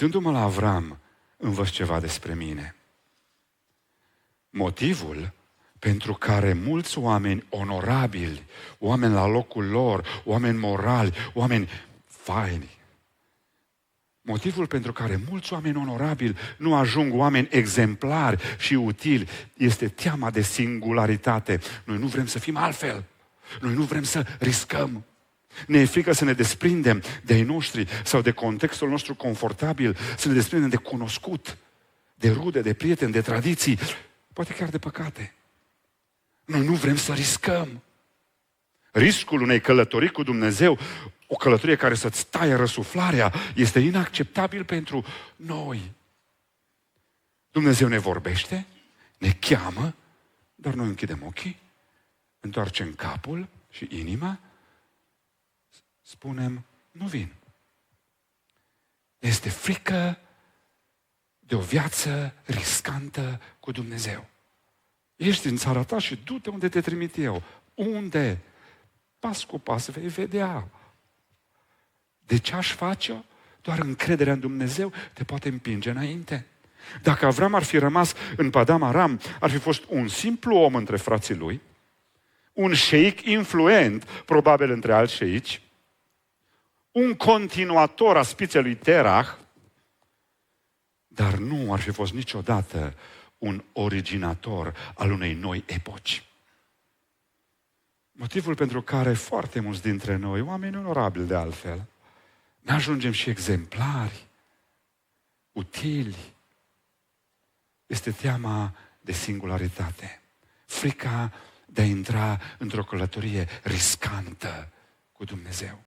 Uitându-mă la Avram, învăț ceva despre mine. Motivul pentru care mulți oameni onorabili, oameni la locul lor, oameni morali, oameni faini, motivul pentru care mulți oameni onorabili nu ajung oameni exemplari și utili este teama de singularitate. Noi nu vrem să fim altfel. Noi nu vrem să riscăm. Ne e frică să ne desprindem de ai noștri sau de contextul nostru confortabil, să ne desprindem de cunoscut, de rude, de prieteni, de tradiții, poate chiar de păcate. Noi nu vrem să riscăm. Riscul unei călătorii cu Dumnezeu, o călătorie care să-ți taie răsuflarea, este inacceptabil pentru noi. Dumnezeu ne vorbește, ne cheamă, dar noi închidem ochii, întoarcem capul și inima, spunem, nu vin. Este frică de o viață riscantă cu Dumnezeu. Ești în țara ta și du-te unde te trimit eu. Unde? Pas cu pas vei vedea. De ce aș face-o? Doar încrederea în Dumnezeu te poate împinge înainte. Dacă Avram ar fi rămas în Padam Aram, ar fi fost un simplu om între frații lui, un șeic influent, probabil între alți șeici, un continuator a spiței lui Terah, dar nu ar fi fost niciodată un originator al unei noi epoci. Motivul pentru care foarte mulți dintre noi, oameni onorabili de altfel, ne ajungem și exemplari, utili, este teama de singularitate, frica de a intra într-o călătorie riscantă cu Dumnezeu.